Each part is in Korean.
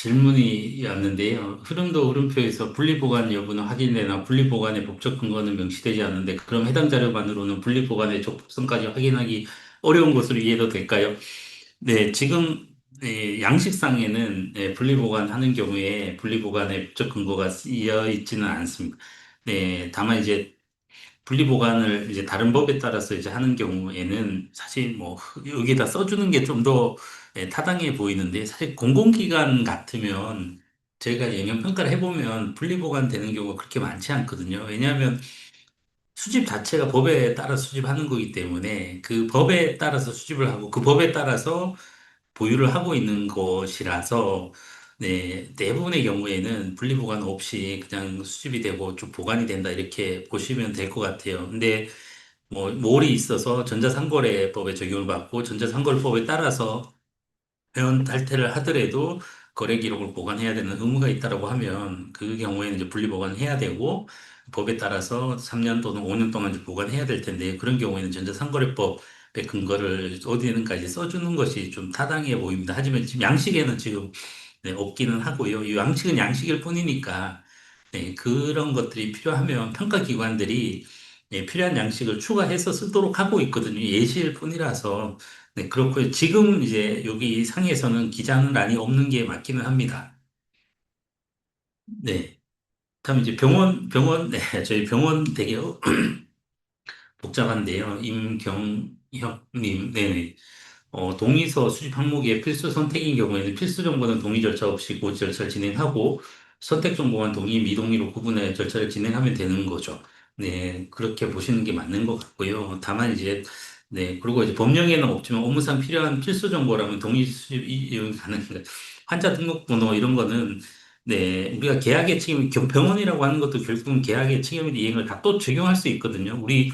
질문이었는데요. 흐름도 흐름표에서 분리보관 여부는 확인되나 분리보관의 법적 근거는 명시되지 않는데 그럼 해당 자료만으로는 분리보관의 적법성까지 확인하기 어려운 것으로 이해도 될까요? 네, 지금 양식상에는 분리보관하는 경우에 분리보관의 법적 근거가 쓰여 있지는 않습니다. 네, 다만 이제 분리보관을 이제 다른 법에 따라서 이제 하는 경우에는 사실 뭐 여기다 써주는 게 좀 더 타당해 보이는데 사실 공공기관 같으면 저희가 영향 평가를 해보면 분리보관 되는 경우가 그렇게 많지 않거든요. 왜냐하면 수집 자체가 법에 따라 수집하는 거기 때문에 그 법에 따라서 수집을 하고 그 법에 따라서 보유를 하고 있는 것이라서 네, 대부분의 경우에는 분리보관 없이 그냥 수집이 되고 좀 보관이 된다 이렇게 보시면 될 것 같아요. 근데 뭐 몰이 있어서 전자상거래법에 적용을 받고 전자상거래법에 따라서 회원 탈퇴를 하더라도 거래 기록을 보관해야 되는 의무가 있다라고 하면 그 경우에는 이제 분리 보관해야 되고 법에 따라서 3년 또는 5년 동안 이제 보관해야 될 텐데 그런 경우에는 전자상거래법의 근거를 어디에는까지 써주는 것이 좀 타당해 보입니다. 하지만 지금 양식에는 지금 네, 없기는 하고요. 이 양식은 양식일 뿐이니까 네, 그런 것들이 필요하면 평가기관들이 필요한 양식을 추가해서 쓰도록 하고 있거든요. 예시일 뿐이라서 네, 그렇고요. 지금 이제 여기 상에서는 기장란이 없는 게 맞기는 합니다. 네. 다음 이제 네, 저희 병원 되게 복잡한데요. 임경혁님, 네네. 동의서 수집 항목의 필수 선택인 경우에는 필수 정보는 동의 절차 없이 그 절차를 진행하고 선택 정보만 동의, 미동의로 구분해 절차를 진행하면 되는 거죠. 네, 그렇게 보시는 게 맞는 것 같고요. 다만 이제 네, 그리고 이제 법령에는 없지만 업무상 필요한 필수 정보라면 동의 수집이 가능합니다. 환자 등록번호 이런 거는 네, 우리가 계약의 책임, 병원이라고 하는 것도 결국은 계약의 책임 이행을 다 또 적용할 수 있거든요. 우리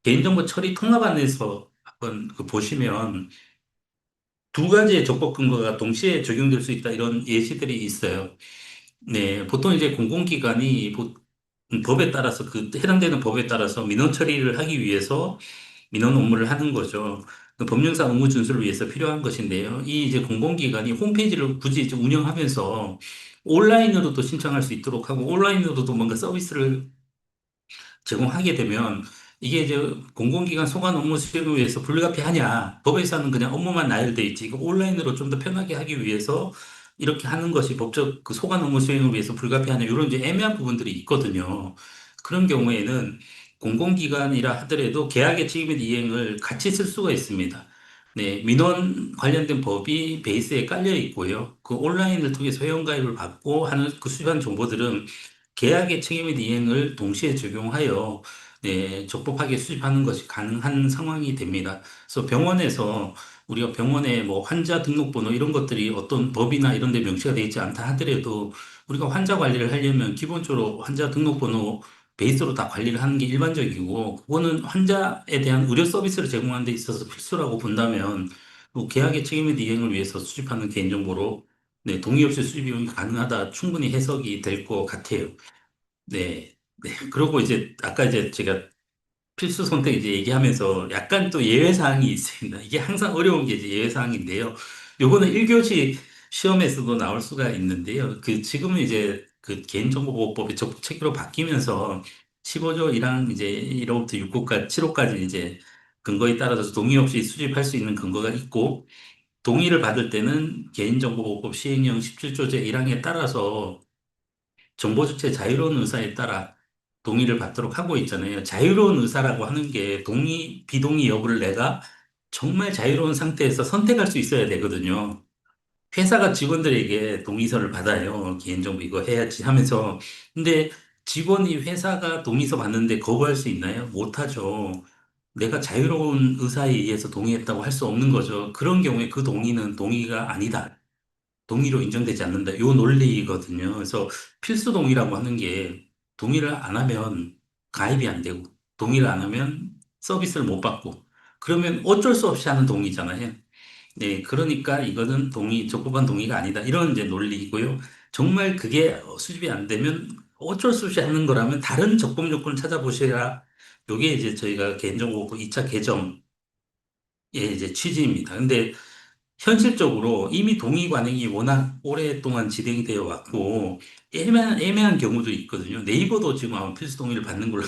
개인정보 처리 통합안에서 한번 그 보시면 두 가지의 적법 근거가 동시에 적용될 수 있다 이런 예시들이 있어요. 네, 보통 이제 공공기관이 법에 따라서 그 해당되는 법에 따라서 민원 처리를 하기 위해서 민원 업무를 하는 거죠. 그 법령상 의무 준수를 위해서 필요한 것인데요. 이 이제 공공기관이 홈페이지를 굳이 이제 운영하면서 온라인으로도 신청할 수 있도록 하고 온라인으로도 뭔가 서비스를 제공하게 되면 이게 이제 공공기관 소관 업무 수행을 위해서 불가피하냐? 법에서는 그냥 업무만 나열돼 있지. 이거 온라인으로 좀 더 편하게 하기 위해서 이렇게 하는 것이 법적 그 소관 업무 수행을 위해서 불가피하냐? 이런 이제 애매한 부분들이 있거든요. 그런 경우에는 공공기관이라 하더라도 계약의 책임 및 이행을 같이 쓸 수가 있습니다. 네, 민원 관련된 법이 베이스에 깔려 있고요. 그 온라인을 통해서 회원가입을 받고 하는 그 수집한 정보들은 계약의 책임 및 이행을 동시에 적용하여 네, 적법하게 수집하는 것이 가능한 상황이 됩니다. 그래서 병원에서 우리가 병원에 뭐 환자 등록번호 이런 것들이 어떤 법이나 이런 데 명시가 되어 있지 않다 하더라도 우리가 환자 관리를 하려면 기본적으로 환자 등록번호 베이스로 다 관리를 하는 게 일반적이고 그거는 환자에 대한 의료 서비스를 제공하는 데 있어서 필수라고 본다면 뭐 계약의 책임 및 이행을 위해서 수집하는 개인정보로 네, 동의 없이 수집이 가능하다 충분히 해석이 될 것 같아요. 네. 네. 그리고 이제 아까 이제 제가 필수 선택 이제 얘기하면서 약간 또 예외 사항이 있습니다. 이게 항상 어려운 게 이제 예외 사항인데요. 요거는 1교시 시험에서도 나올 수가 있는데요. 그 지금은 이제 그 개인정보보호법이 적극 체계로 바뀌면서 15조 1항 이제 1호부터 6호까지 7호까지 이제 근거에 따라서 동의 없이 수집할 수 있는 근거가 있고 동의를 받을 때는 개인정보보호법 시행령 17조 제1항에 따라서 정보 주체 자유로운 의사에 따라 동의를 받도록 하고 있잖아요. 자유로운 의사라고 하는 게 동의, 비동의 여부를 내가 정말 자유로운 상태에서 선택할 수 있어야 되거든요. 회사가 직원들에게 동의서를 받아요. 개인정보 이거 해야지 하면서. 근데 직원이 회사가 동의서 받는데 거부할 수 있나요? 못하죠. 내가 자유로운 의사에 의해서 동의했다고 할 수 없는 거죠. 그런 경우에 그 동의는 동의가 아니다. 동의로 인정되지 않는다. 요 논리거든요. 그래서 필수 동의라고 하는 게 동의를 안 하면 가입이 안 되고 동의를 안 하면 서비스를 못 받고 그러면 어쩔 수 없이 하는 동의잖아요. 네, 그러니까 이거는 적법한 동의가 아니다. 이런 이제 논리이고요. 정말 그게 수집이 안 되면 어쩔 수 없이 하는 거라면 다른 적법 요건을 찾아보셔야 요게 이제 저희가 개인정보보호 2차 개정의 이제 취지입니다. 근데 현실적으로 이미 동의 관행이 워낙 오랫동안 진행이 되어 왔고, 애매한 경우도 있거든요. 네이버도 지금 아마 필수 동의를 받는 걸로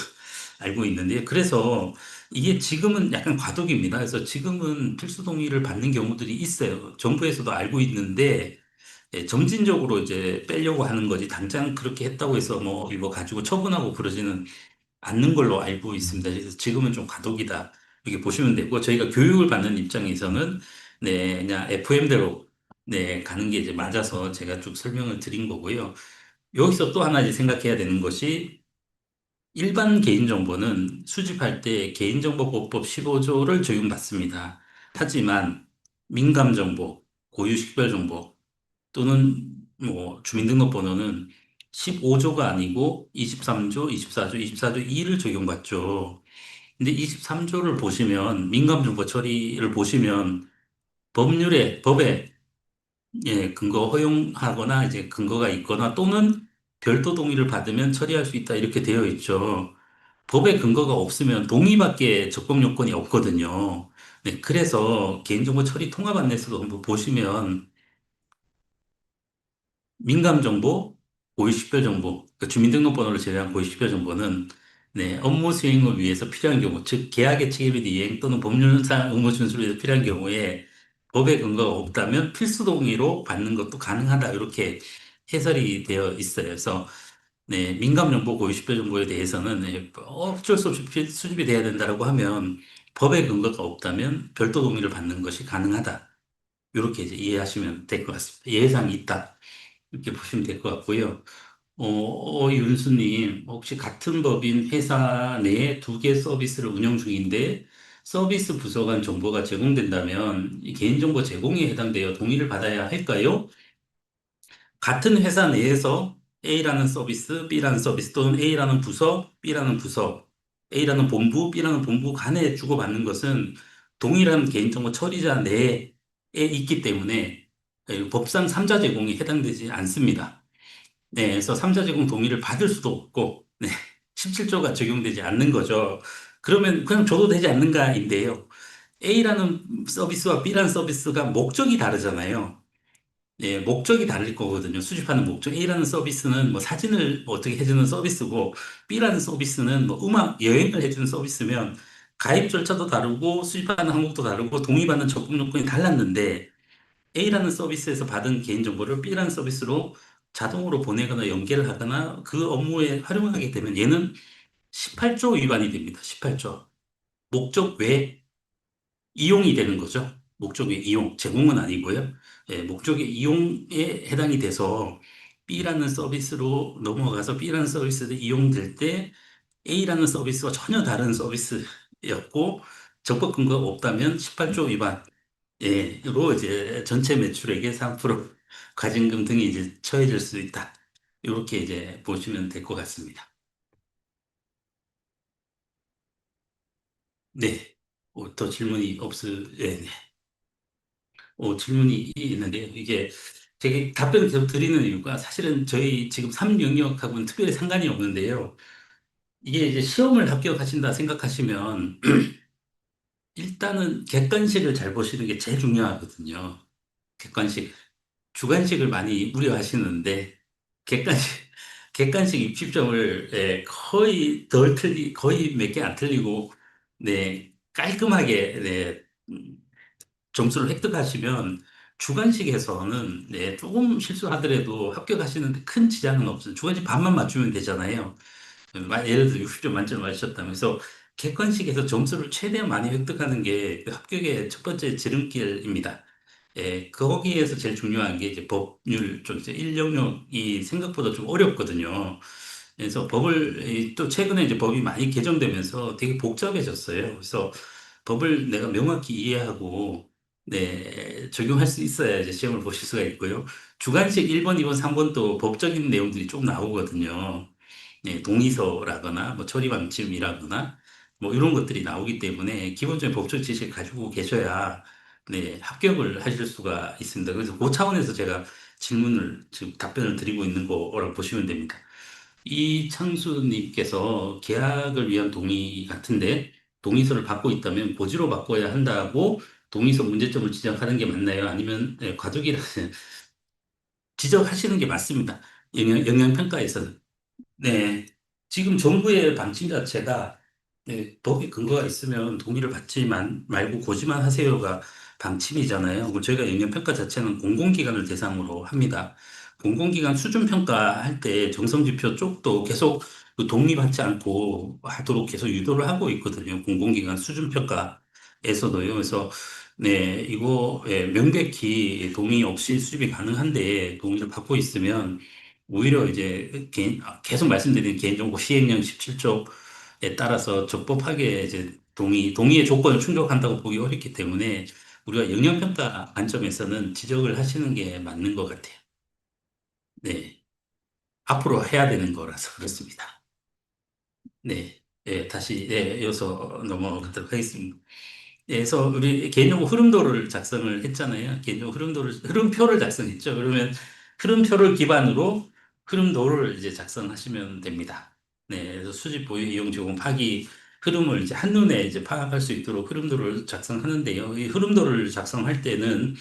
알고 있는데요. 그래서 이게 지금은 약간 과도기입니다. 그래서 지금은 필수 동의를 받는 경우들이 있어요. 정부에서도 알고 있는데, 점진적으로 이제 빼려고 하는 거지, 당장 그렇게 했다고 해서 뭐 이거 가지고 처분하고 그러지는 않는 걸로 알고 있습니다. 그래서 지금은 좀 과도기다. 이렇게 보시면 되고, 저희가 교육을 받는 입장에서는, 네, 그냥 FM대로, 네, 가는 게 이제 맞아서 제가 쭉 설명을 드린 거고요. 여기서 또 하나 이제 생각해야 되는 것이, 일반 개인정보는 수집할 때 개인정보보호법 15조를 적용받습니다. 하지만, 민감정보, 고유식별정보, 또는 뭐 주민등록번호는 15조가 아니고 23조, 24조, 24조 2를 적용받죠. 근데 23조를 보시면 민감정보 처리를 보시면 법에 근거 허용하거나 이제 근거가 있거나 또는 별도 동의를 받으면 처리할 수 있다 이렇게 되어 있죠. 법에 근거가 없으면 동의밖에 적법 요건이 없거든요. 네, 그래서 개인정보 처리 통합 안내서도 한번 보시면 민감정보, 고유식별정보, 그 주민등록번호를 제외한 고유식별정보는 네, 업무 수행을 위해서 필요한 경우, 즉 계약의 책임에 대해 이행 또는 법률상 의무 준수를 위해서 필요한 경우에 법의 근거가 없다면 필수 동의로 받는 것도 가능하다 이렇게 해설이 되어 있어요. 그래서 네, 민감정보, 고유식별정보에 대해서는 네, 어쩔 수 없이 수집이 돼야 된다라고 하면 법의 근거가 없다면 별도 동의를 받는 것이 가능하다. 이렇게 이제 이해하시면 될 것 같습니다. 예상이 있다. 이렇게 보시면 될 것 같고요. 윤수님, 혹시 같은 법인 회사 내에 두 개 서비스를 운영 중인데 서비스 부서 간 정보가 제공된다면 이 개인정보 제공에 해당되어 동의를 받아야 할까요? 같은 회사 내에서 A라는 서비스, B라는 서비스 또는 A라는 부서, B라는 부서, A라는 본부, B라는 본부 간에 주고받는 것은 동일한 개인정보 처리자 내에 있기 때문에 법상 삼자 제공에 해당되지 않습니다. 네, 그래서 삼자 제공 동의를 받을 수도 없고, 네, 17조가 적용되지 않는 거죠. 그러면 그냥 줘도 되지 않는가인데요. A라는 서비스와 B라는 서비스가 목적이 다르잖아요. 예, 목적이 다를 거거든요. 수집하는 목적. A라는 서비스는 뭐 사진을 뭐 어떻게 해주는 서비스고, B라는 서비스는 뭐 음악, 여행을 해주는 서비스면 가입 절차도 다르고, 수집하는 항목도 다르고, 동의받는 접근 요건이 달랐는데, A라는 서비스에서 받은 개인정보를 B라는 서비스로 자동으로 보내거나 연계를 하거나 그 업무에 활용하게 되면 얘는 18조 위반이 됩니다. 18조. 목적 외 이용이 되는 거죠. 목적의 이용, 제공은 아니고요. 예, 목적의 이용에 해당이 돼서 B라는 서비스로 넘어가서 B라는 서비스를 이용될 때 A라는 서비스와 전혀 다른 서비스였고 적법 근거가 없다면 18조 위반, 로 이제 전체 매출액의 3% 과징금 등이 이제 처해질 수 있다. 이렇게 이제 보시면 될 것 같습니다. 네. 더 질문이 네. 질문이 있는데요. 이게 제가 답변을 계속 드리는 이유가 사실은 저희 지금 3영역하고는 특별히 상관이 없는데요. 이게 이제 시험을 합격하신다 생각하시면 일단은 객관식을 잘 보시는 게 제일 중요하거든요. 객관식. 주관식을 많이 우려하시는데 객관식, 객관식 입시점을 거의 몇 개 안 틀리고 네, 깔끔하게 네, 점수를 획득하시면 주관식에서는 네, 조금 실수하더라도 합격하시는데 큰 지장은 없어요. 주관식 반만 맞추면 되잖아요. 예를 들어 60점 만점 맞으셨다면서 객관식에서 점수를 최대한 많이 획득하는 게그 합격의 첫 번째 지름길입니다. 거기에서 제일 중요한 게 이제 법률 쪽 이제 1영역이 생각보다 좀 어렵거든요. 그래서 또 최근에 이제 법이 많이 개정되면서 되게 복잡해졌어요. 그래서 법을 내가 명확히 이해하고 적용할 수 있어야 이제 시험을 보실 수가 있고요. 주관식 1번, 2번, 3번도 법적인 내용들이 좀 나오거든요. 동의서라거나 뭐 처리 방침이라거나 뭐 이런 것들이 나오기 때문에 기본적인 법적 지식을 가지고 계셔야 합격을 하실 수가 있습니다. 그래서 그 차원에서 제가 지금 답변을 드리고 있는 거라고 보시면 됩니다. 이창수님께서 계약을 위한 동의 같은데 동의서를 받고 있다면 고지로 바꿔야 한다고 동의서 문제점을 지적하는 게 맞나요? 아니면 과도기라 지적하시는 게 맞습니다. 영향평가에서는. 네. 지금 정부의 방침 자체가 네, 법에 근거가 있으면 동의를 받지만 말고 고지만 하세요가 방침이잖아요. 그리고 저희가 영향평가 자체는 공공기관을 대상으로 합니다. 공공기관 수준평가할 때 정성지표 쪽도 계속 그 동의받지 않고 하도록 계속 유도를 하고 있거든요. 공공기관 수준평가에서도요. 그래서 네, 이거 명백히 동의 없이 수집이 가능한데 동의를 받고 있으면 오히려 이제 계속 말씀드린 개인정보 시행령 17조에 따라서 적법하게 이제 동의의 조건을 충족한다고 보기 어렵기 때문에 우리가 영향평가 관점에서는 지적을 하시는 게 맞는 것 같아요. 네. 앞으로 해야 되는 거라서 그렇습니다. 네. 네, 다시, 네, 이어서 넘어가도록 하겠습니다. 예, 그래서 우리 개인정보 흐름도를 작성을 했잖아요. 개인정보 흐름표를 작성했죠. 그러면 흐름표를 기반으로 흐름도를 이제 작성하시면 됩니다. 네, 그래서 수집, 보유, 이용, 제공, 파기 흐름을 이제 한눈에 이제 파악할 수 있도록 흐름도를 작성하는데요. 이 흐름도를 작성할 때는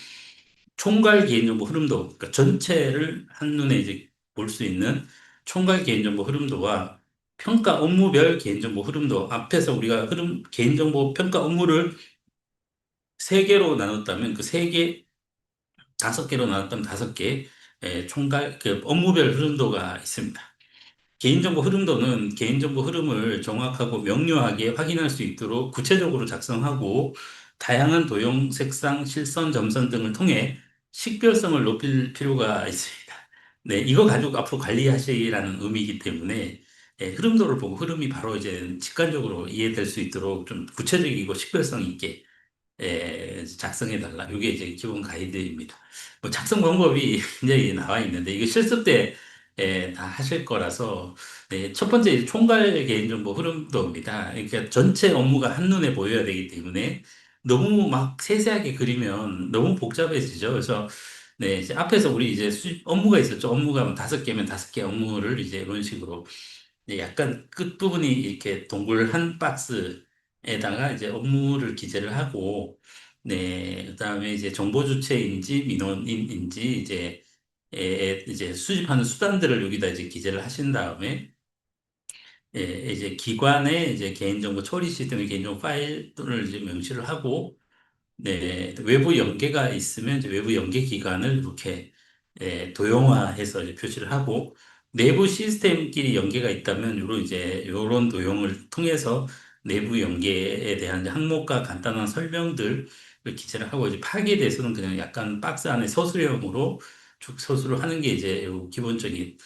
총괄 개인정보 흐름도, 그러니까 전체를 한눈에 이제 볼 수 있는 총괄 개인정보 흐름도와 평가 업무별 개인정보 흐름도 앞에서 우리가 개인정보 평가 업무를 세 개로 나눴다면 그 세 개, 다섯 개로 나눴다면 다섯 개, 총괄, 그 업무별 흐름도가 있습니다. 개인정보 흐름도는 개인정보 흐름을 정확하고 명료하게 확인할 수 있도록 구체적으로 작성하고 다양한 도형, 색상, 실선, 점선 등을 통해 식별성을 높일 필요가 있습니다. 네, 이거 가지고 앞으로 관리하시라는 의미이기 때문에 흐름도를 보고 흐름이 바로 이제 직관적으로 이해될 수 있도록 좀 구체적이고 식별성 있게 작성해 달라. 이게 이제 기본 가이드입니다. 뭐 작성 방법이 굉장히 나와 있는데 이게 실습 때 다 하실 거라서 네, 첫 번째 총괄 개인정보 흐름도입니다. 그러니까 전체 업무가 한눈에 보여야 되기 때문에 너무 막 세세하게 그리면 너무 복잡해지죠. 그래서 네, 이제 앞에서 우리 이제 업무가 있었죠. 업무가 뭐 다섯 개면 다섯 개 업무를 이제 이런 식으로 약간 끝부분이 이렇게 동글 한 박스에다가 이제 업무를 기재를 하고, 네, 그다음에 이제 정보 주체인지 민원인인지 이제 수집하는 수단들을 여기다 이제 기재를 하신 다음에 이제 기관의 이제 개인정보 처리 시스템의 개인정보 파일을 이제 명시를 하고 네, 외부 연계가 있으면 이제 외부 연계 기관을 이렇게 도형화해서 이제 표시를 하고 내부 시스템끼리 연계가 있다면 요런 이제 요런 도형을 통해서 내부 연계에 대한 이제 항목과 간단한 설명들을 기재를 하고 이제 파기에 대해서는 그냥 약간 박스 안에 서술형으로 쭉 서술을 하는 게 이제 요 기본적인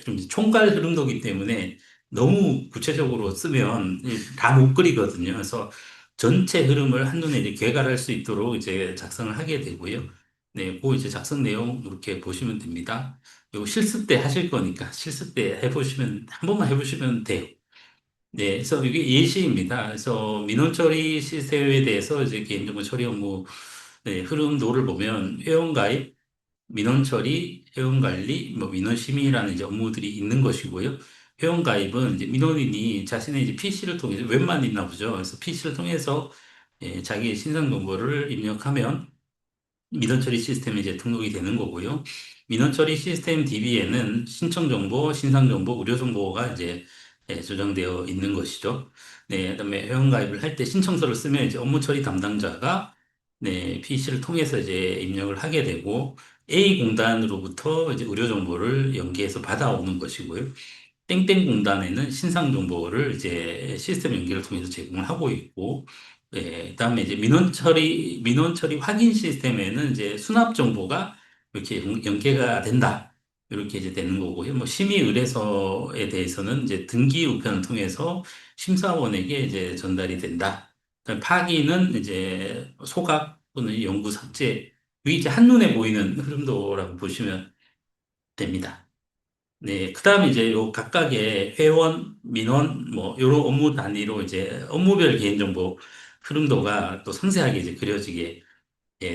좀 총괄 흐름도기 때문에 너무 구체적으로 쓰면 다 못 그리거든요. 그래서 전체 흐름을 한눈에 이제 괴갈할 수 있도록 이제 작성을 하게 되고요. 네, 그 이제 작성 내용 이렇게 보시면 됩니다. 이거 실습 때 하실 거니까 실습 때 해보시면 한 번만 해보시면 돼요. 네, 그래서 이게 예시입니다. 그래서 민원 처리 시스템에 대해서 이제 개인정보 처리 업무 네, 흐름도를 보면 회원가입, 민원 처리, 회원 관리, 뭐 민원 심의라는 이제 업무들이 있는 것이고요. 회원 가입은 이제 민원인이 자신의 이제 PC를 통해서 웹만 있나 보죠. 그래서 PC를 통해서 자기의 신상 정보를 입력하면 민원 처리 시스템에 이제 등록이 되는 거고요. 민원 처리 시스템 DB에는 신청 정보, 신상 정보, 의료 정보가 이제 저장되어 있는 것이죠. 네, 그다음에 회원 가입을 할 때 신청서를 쓰면 이제 업무 처리 담당자가 네, PC를 통해서 이제 입력을 하게 되고 A 공단으로부터 이제 의료 정보를 연계해서 받아오는 것이고요. 땡땡 공단에는 신상 정보를 이제 시스템 연계를 통해서 제공을 하고 있고, 그다음에 이제 민원 처리 확인 시스템에는 이제 수납 정보가 이렇게 연계가 된다. 이렇게 이제 되는 거고요. 뭐 심의 의뢰서에 대해서는 이제 등기 우편을 통해서 심사원에게 이제 전달이 된다. 그다음에 파기는 이제 소각 또는 영구 삭제. 이게 이제 한눈에 보이는 흐름도라고 보시면 됩니다. 네, 그다음에 이제 요 각각의 회원, 민원, 뭐, 요런 업무 단위로 이제 업무별 개인정보 흐름도가 또 상세하게 이제 그려지게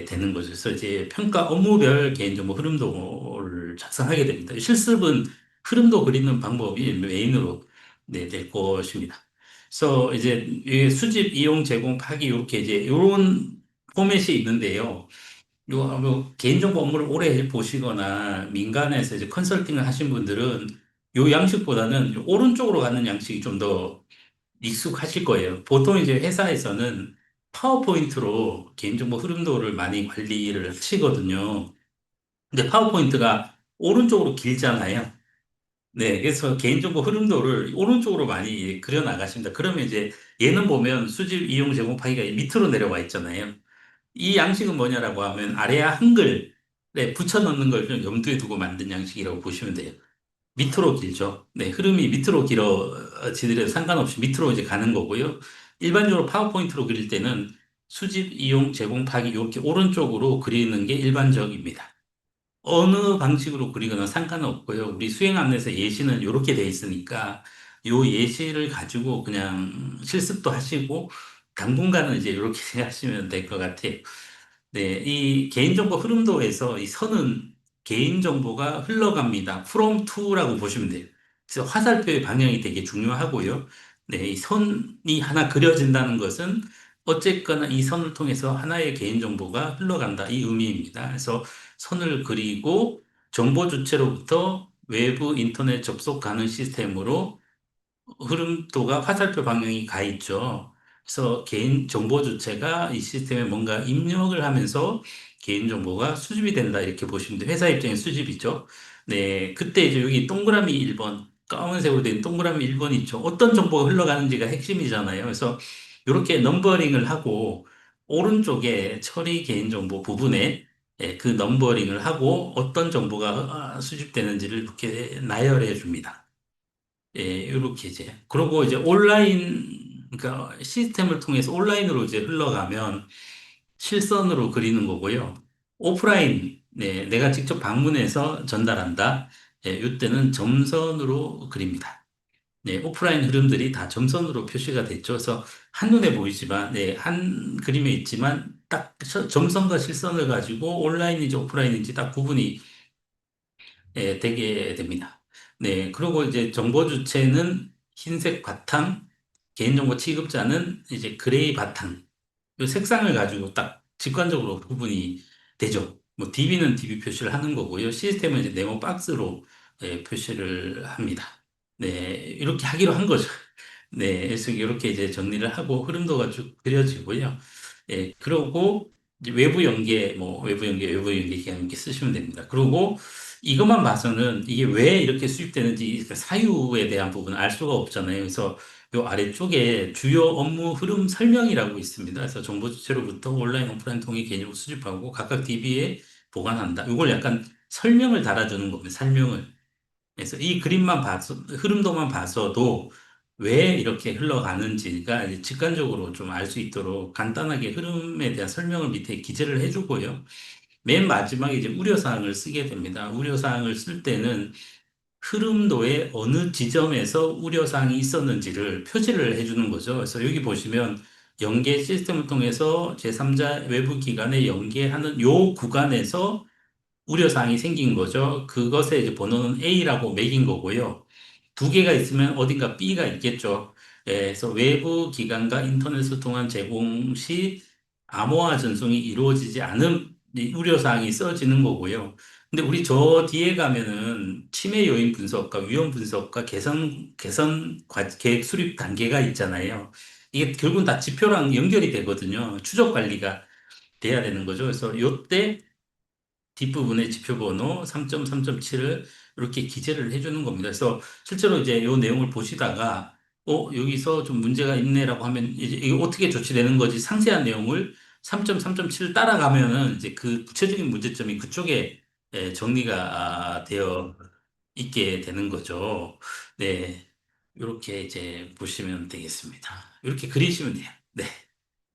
되는 거죠. 그래서 이제 평가 업무별 개인정보 흐름도를 작성하게 됩니다. 실습은 흐름도 그리는 방법이 메인으로 될 것입니다. 그래서 이제 이 수집, 이용, 제공, 파기, 이렇게 이제 요런 포맷이 있는데요. 뭐 개인정보 업무를 오래 보시거나 민간에서 이제 컨설팅을 하신 분들은 요 양식보다는 오른쪽으로 가는 양식이 좀 더 익숙하실 거예요. 보통 이제 회사에서는 파워포인트로 개인정보 흐름도를 많이 관리를 하시거든요. 근데 파워포인트가 오른쪽으로 길잖아요. 네, 그래서 개인정보 흐름도를 오른쪽으로 많이 그려 나가십니다. 그러면 이제 얘는 보면 수집, 이용, 제공, 파기가 밑으로 내려와 있잖아요. 이 양식은 뭐냐라고 하면 아래에 한글에 붙여 넣는 걸 좀 염두에 두고 만든 양식이라고 보시면 돼요. 밑으로 길죠. 네, 흐름이 밑으로 길어지더라도 상관없이 밑으로 이제 가는 거고요. 일반적으로 파워포인트로 그릴 때는 수집, 이용, 제공, 파기 이렇게 오른쪽으로 그리는 게 일반적입니다. 어느 방식으로 그리거나 상관은 없고요. 우리 수행 안내서 예시는 이렇게 돼 있으니까 요 예시를 가지고 그냥 실습도 하시고 당분간은 이제 이렇게 하시면 될 것 같아요. 네, 이 개인정보 흐름도에서 이 선은 개인정보가 흘러갑니다. from to라고 보시면 돼요. 그래서 화살표의 방향이 되게 중요하고요. 네, 이 선이 하나 그려진다는 것은 어쨌거나 이 선을 통해서 하나의 개인정보가 흘러간다. 이 의미입니다. 그래서 선을 그리고 정보 주체로부터 외부 인터넷 접속 가능 시스템으로 흐름도가 화살표 방향이 가 있죠. 그래서 개인 정보 주체가 이 시스템에 뭔가 입력을 하면서 개인 정보가 수집이 된다 이렇게 보시면 돼요. 회사 입장에 수집이죠. 네, 그때 이제 여기 동그라미 1번, 검은색으로 된 동그라미 1번 있죠. 어떤 정보가 흘러가는지가 핵심이잖아요. 그래서 이렇게 넘버링을 하고 오른쪽에 처리 개인 정보 부분에 그 넘버링을 하고 어떤 정보가 수집되는지를 이렇게 나열해 줍니다. 예, 이렇게 이제. 그리고 이제 온라인, 그러니까 시스템을 통해서 온라인으로 이제 흘러가면 실선으로 그리는 거고요. 오프라인, 네, 내가 직접 방문해서 전달한다. 예, 이때는 점선으로 그립니다. 네, 오프라인 흐름들이 다 점선으로 표시가 됐죠. 그래서 한눈에 보이지만, 네, 한 그림에 있지만 딱 점선과 실선을 가지고 온라인인지 오프라인인지 딱 구분이 되게 됩니다. 네, 그리고 이제 정보 주체는 흰색 바탕, 개인정보 취급자는 이제 그레이 바탕. 이 색상을 가지고 딱 직관적으로 구분이 되죠. 뭐 DB는 DB 표시를 하는 거고요. 시스템은 이제 네모 박스로 표시를 합니다. 네, 이렇게 하기로 한 거죠. 네, 그래서 이렇게 이제 정리를 하고 흐름도가 쭉 그려지고요. 예, 그러고 이제 외부 연계 그냥 이렇게 쓰시면 됩니다. 그리고 이것만 봐서는 이게 왜 이렇게 수입되는지 그 사유에 대한 부분은 알 수가 없잖아요. 그래서 요 아래쪽에 주요 업무 흐름 설명이라고 있습니다. 그래서 정보 주체로부터 온라인, 오프라인 통해 개념을 수집하고 각각 DB에 보관한다. 이걸 약간 설명을 달아주는 겁니다. 설명을. 그래서 이 그림만 봐서, 흐름도만 봐서도 왜 이렇게 흘러가는지가 이제 직관적으로 좀 알 수 있도록 간단하게 흐름에 대한 설명을 밑에 기재를 해주고요. 맨 마지막에 이제 우려사항을 쓰게 됩니다. 우려사항을 쓸 때는 흐름도의 어느 지점에서 우려사항이 있었는지를 표시를 해주는 거죠. 그래서 여기 보시면 연계 시스템을 통해서 제3자 외부 기관에 연계하는 요 구간에서 우려사항이 생긴 거죠. 그것의 이제 번호는 A라고 매긴 거고요. 두 개가 있으면 어딘가 B가 있겠죠. 예, 그래서 외부 기관과 인터넷을 통한 제공 시 암호화 전송이 이루어지지 않은 이 우려사항이 써지는 거고요. 근데 우리 저 뒤에 가면은 침해 요인 분석과 위험 분석과 계획 수립 단계가 있잖아요. 이게 결국은 다 지표랑 연결이 되거든요. 추적 관리가 돼야 되는 거죠. 그래서 요때 뒷부분에 지표번호 3.3.7을 이렇게 기재를 해주는 겁니다. 그래서 실제로 이제 이 내용을 보시다가, 여기서 좀 문제가 있네라고 하면 이제 이게 어떻게 조치되는 거지 상세한 내용을 3.3.7 따라가면은 이제 그 구체적인 문제점이 그쪽에 정리가 되어 있게 되는 거죠. 네. 이렇게 이제 보시면 되겠습니다. 이렇게 그리시면 돼요. 네.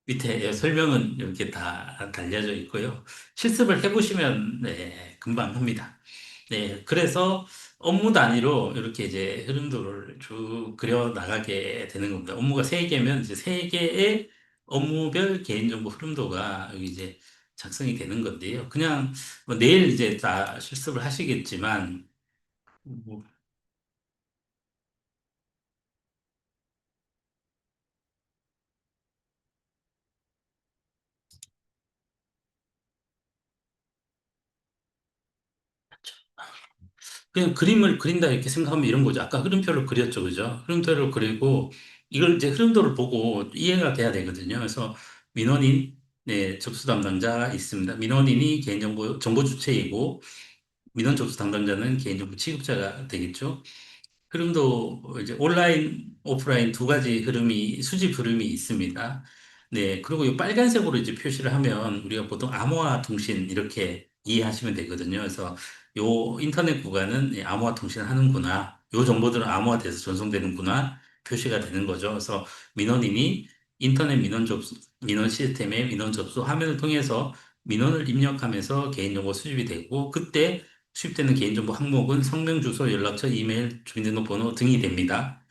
밑에 설명은 이렇게 다 달려져 있고요. 실습을 해보시면 네, 금방 합니다. 네, 그래서 업무 단위로 이렇게 이제 흐름도를 쭉 그려 나가게 되는 겁니다. 업무가 세개면 이제 세개의 업무별 개인정보 흐름도가 여기 이제 작성이 되는 건데요. 그냥 뭐 내일 이제 다 실습을 하시겠지만 뭐 그냥 그림을 그린다 이렇게 생각하면 이런 거죠. 아까 흐름표를 그렸죠. 그죠? 흐름표를 그리고 이걸 이제 흐름도를 보고 이해가 돼야 되거든요. 그래서 민원인, 네, 접수 담당자가 있습니다. 민원인이 개인정보, 정보 주체이고 민원 접수 담당자는 개인정보 취급자가 되겠죠. 흐름도 이제 온라인, 오프라인 두 가지 흐름이, 수집 흐름이 있습니다. 네. 그리고 이 빨간색으로 이제 표시를 하면 우리가 보통 암호화 통신 이렇게 이해하시면 되거든요. 그래서 요 인터넷 구간은 이 암호화 통신 하는구나. 요 정보들은 암호화돼서 전송되는구나. 표시가 되는 거죠. 그래서 민원인이 인터넷 민원 접수, 민원 시스템에 민원 접수 화면을 통해서 민원을 입력하면서 개인정보 수집이 되고 그때 수집되는 개인정보 항목은 성명, 주소, 연락처, 이메일, 주민등록번호 등이 됩니다.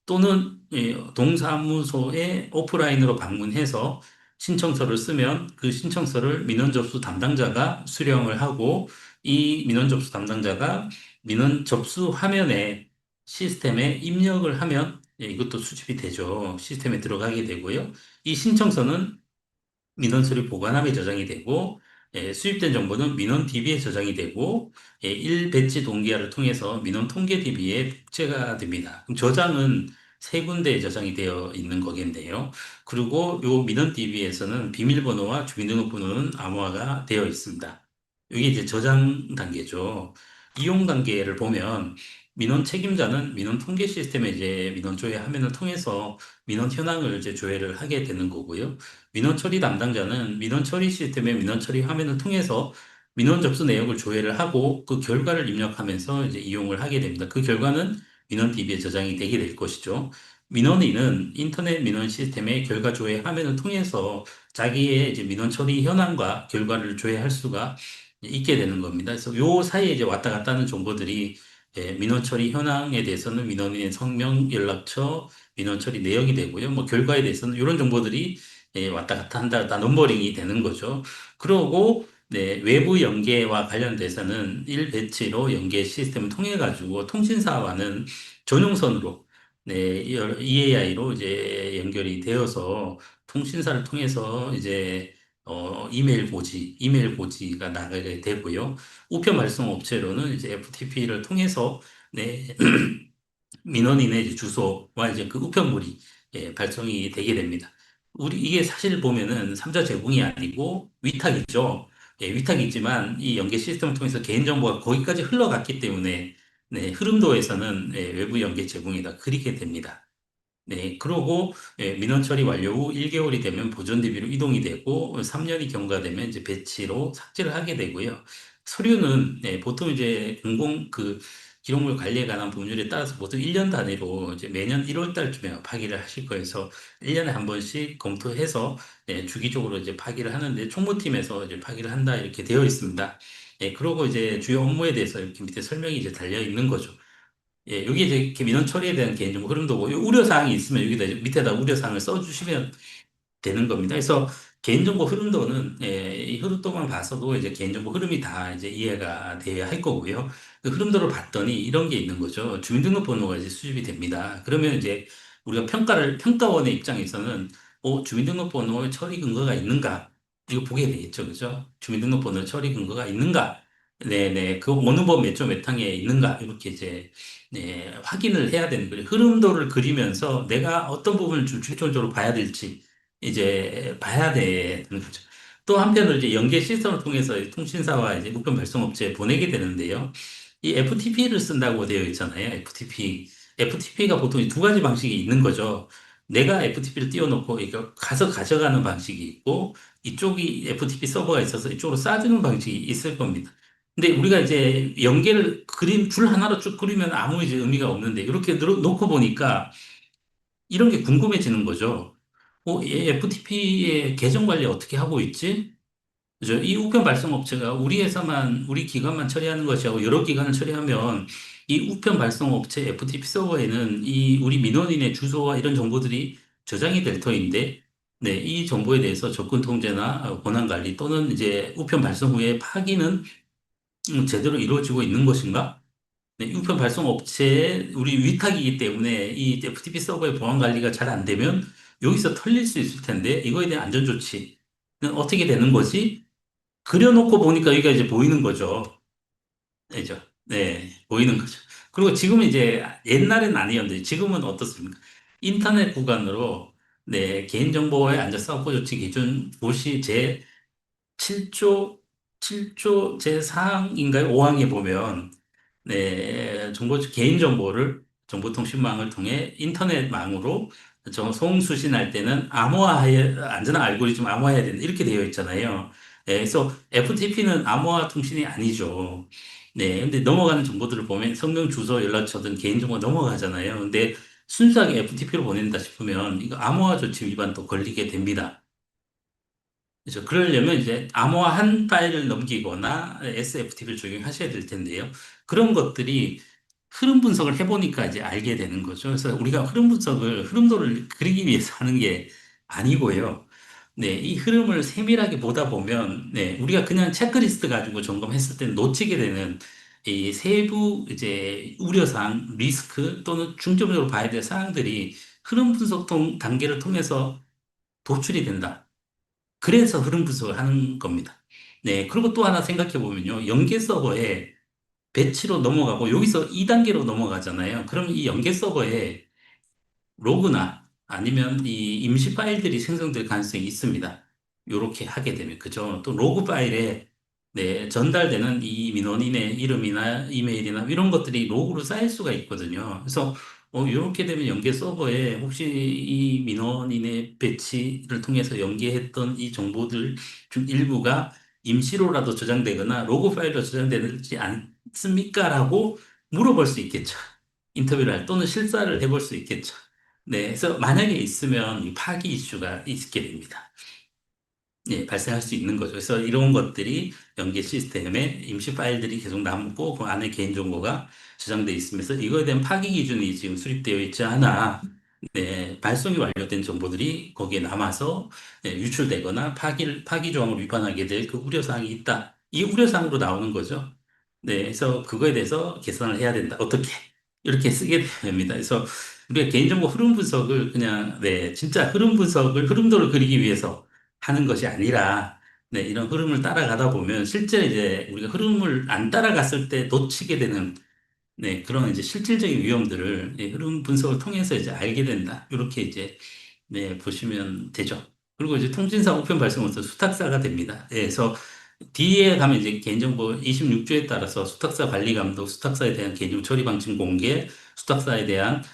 또는 동사무소에 오프라인으로 방문해서 신청서를 쓰면 그 신청서를 민원 접수 담당자가 수령을 하고 이 민원 접수 담당자가 민원 접수 화면에 시스템에 입력을 하면 이것도 수집이 되죠. 시스템에 들어가게 되고요. 이 신청서는 민원 서류 보관함에 저장이 되고 수집된 정보는 민원 DB에 저장이 되고 1배치 동기화를 통해서 민원 통계 DB에 복제가 됩니다. 그럼 저장은 세 군데에 저장이 되어 있는 거겠네요. 그리고 요 민원 DB에서는 비밀번호와 주민등록번호는 암호화가 되어 있습니다. 이게 이제 저장 단계죠. 이용 단계를 보면 민원 책임자는 민원 통계 시스템에 이제 민원 조회 화면을 통해서 민원 현황을 이제 조회를 하게 되는 거고요. 민원 처리 담당자는 민원 처리 시스템의 민원 처리 화면을 통해서 민원 접수 내역을 조회를 하고 그 결과를 입력하면서 이제 이용을 하게 됩니다. 그 결과는 민원 DB에 저장이 되게 될 것이죠. 민원인은 인터넷 민원 시스템의 결과 조회 화면을 통해서 자기의 이제 민원 처리 현황과 결과를 조회할 수가 있게 되는 겁니다. 그래서 요 사이에 이제 왔다 갔다 하는 정보들이 민원 처리 현황에 대해서는 민원인의 성명, 연락처, 민원 처리 내역이 되고요. 뭐 결과에 대해서는 이런 정보들이 왔다 갔다 한다, 다 넘버링이 되는 거죠. 그러고 네, 외부 연계와 관련돼서는 1배치로 연계 시스템을 통해 가지고 통신사와는 전용선으로 네, EAI로 이제 연결이 되어서 통신사를 통해서 이제 이메일 고지가 나가게 되고요. 우편 발송 업체로는 이제 FTP를 통해서 네, 민원인의 이제 주소와 이제 그 우편물이 발송이 되게 됩니다. 우리 이게 사실 보면은 삼자 제공이 아니고 위탁이죠. 위탁이지만 이 연계 시스템을 통해서 개인정보가 거기까지 흘러갔기 때문에 네, 흐름도에서는 외부 연계 제공이다. 그렇게 됩니다. 네, 그러고 민원 처리 완료 후 1개월이 되면 보존 DB로 이동이 되고 3년이 경과되면 이제 배치로 삭제를 하게 되고요. 서류는 보통 이제 공공 그 기록물 관리에 관한 법률에 따라서 보통 1년 단위로 이제 매년 1월 달쯤에 파기를 하실 거여서 1년에 한 번씩 검토해서 주기적으로 이제 파기를 하는데 총무팀에서 이제 파기를 한다 이렇게 되어 있습니다. 그러고 이제 주요 업무에 대해서 이렇게 밑에 설명이 이제 달려 있는 거죠. 여기 이제 이렇게 민원 처리에 대한 개인정보 흐름도 고 우려 사항이 있으면 여기다 이제 밑에다 우려 사항을 써주시면 되는 겁니다. 그래서 개인정보 흐름도는 이 흐름도만 봐서도 이제 개인정보 흐름이 다 이제 이해가 돼야 할 거고요. 그 흐름도를 봤더니 이런 게 있는 거죠. 주민등록번호가 이제 수집이 됩니다. 그러면 이제 우리가 평가원의 입장에서는 주민등록번호의 처리 근거가 있는가? 이거 보게 되겠죠. 그죠? 주민등록번호 처리 근거가 있는가? 네네. 그 어느 법 몇 조 몇 항에 있는가? 이렇게 이제 확인을 해야 되는 거예요. 흐름도를 그리면서 내가 어떤 부분을 좀 중점적으로 봐야 될지 이제 봐야 되는 거죠. 또 한편으로 이제 연계 시스템을 통해서 통신사와 이제 우편 발송업체에 보내게 되는데요. 이 FTP를 쓴다고 되어 있잖아요. FTP. FTP가 보통 이 두 가지 방식이 있는 거죠. 내가 FTP를 띄워놓고 이거 가서 가져가는 방식이 있고 이쪽이 FTP 서버가 있어서 이쪽으로 쏴주는 방식이 있을 겁니다. 근데 우리가 이제 연계를 그림 줄 하나로 쭉 그리면 아무 이제 의미가 없는데 이렇게 놓고 보니까 이런 게 궁금해지는 거죠. 이 FTP의 계정 관리 어떻게 하고 있지? 그죠? 이 우편 발송 업체가 우리 회사만, 우리 기관만 처리하는 것이 고 여러 기관을 처리하면 이 우편 발송 업체 FTP 서버에는 이 우리 민원인의 주소와 이런 정보들이 저장이 될 터인데, 네, 이 정보에 대해서 접근 통제나 권한 관리 또는 이제 우편 발송 후에 파기는 제대로 이루어지고 있는 것인가? 네, 우편 발송 업체의 우리 위탁이기 때문에 이 FTP 서버의 보안 관리가 잘 안 되면 여기서 털릴 수 있을 텐데 이거에 대한 안전 조치는 어떻게 되는 거지? 그려놓고 보니까 여기가 이제 보이는 거죠. 그죠? 네, 보이는 거죠. 그리고 지금은 이제 옛날엔 아니었는데 지금은 어떻습니까? 인터넷 구간으로 네, 개인정보에 안전사고 조치 기준 고시 제 7조, 7조 제4항인가요? 5항에 보면 개인정보를 정보통신망을 통해 인터넷망으로 송수신할 때는 안전한 알고리즘 암호화해야 된다. 이렇게 되어 있잖아요. 그래서 FTP는 암호화 통신이 아니죠. 네, 근데 넘어가는 정보들을 보면 성명, 주소, 연락처 등 개인정보 넘어가잖아요. 근데 순수하게 FTP로 보낸다 싶으면 이거 암호화 조치 위반 또 걸리게 됩니다. 그렇죠. 그러려면 이제 암호화한 파일을 넘기거나 SFTP를 적용하셔야 될 텐데요. 그런 것들이 흐름 분석을 해보니까 이제 알게 되는 거죠. 그래서 우리가 흐름도를 그리기 위해서 하는 게 아니고요. 네, 이 흐름을 세밀하게 보다 보면, 네, 우리가 그냥 체크리스트 가지고 점검했을 때는 놓치게 되는 이 세부 이제 우려사항, 리스크 또는 중점적으로 봐야 될 사항들이 흐름 분석 단계를 통해서 도출이 된다. 그래서 흐름 분석을 하는 겁니다. 네. 그리고 또 하나 생각해 보면요. 연계 서버에 배치로 넘어가고 여기서 2단계로 넘어가잖아요. 그럼 이 연계 서버에 로그나 아니면 이 임시 파일들이 생성될 가능성이 있습니다. 이렇게 하게 되면, 그죠? 또 로그 파일에 전달되는 이 민원인의 이름이나 이메일이나 이런 것들이 로그로 쌓일 수가 있거든요. 그래서 이렇게 되면 연계 서버에 혹시 이 민원인의 배치를 통해서 연계했던 이 정보들 중 일부가 임시로라도 저장되거나 로그 파일로 저장되지 않습니까? 라고 물어볼 수 있겠죠. 인터뷰를 또는 실사를 해볼 수 있겠죠. 네, 그래서 만약에 있으면 이 파기 이슈가 있게 됩니다. 네, 발생할 수 있는 거죠. 그래서 이런 것들이 연계 시스템에 임시 파일들이 계속 남고 그 안에 개인정보가 저장돼 있으면서 이거에 대한 파기 기준이 지금 수립되어 있지 않아. 네, 발송이 완료된 정보들이 거기에 남아서 유출되거나 파기 조항을 위반하게 될 그 우려사항이 있다. 이 우려사항으로 나오는 거죠. 네, 그래서 그거에 대해서 개선을 해야 된다. 어떻게? 이렇게 쓰게 됩니다. 그래서 우리가 개인정보 흐름 분석을 그냥, 진짜 흐름도를 그리기 위해서 하는 것이 아니라, 이런 흐름을 따라가다 보면 실제 이제 우리가 흐름을 안 따라갔을 때 놓치게 되는 그런 이제 실질적인 위험들을 흐름 분석을 통해서 이제 알게 된다. 이렇게 이제 보시면 되죠. 그리고 이제 통신사 우편 발송부터 수탁사가 됩니다. 그래서 뒤에 가면 이제 개인정보 26조에 따라서 수탁사 관리 감독, 수탁사에 대한 개인정보 처리 방침 공개, 수탁사에 대한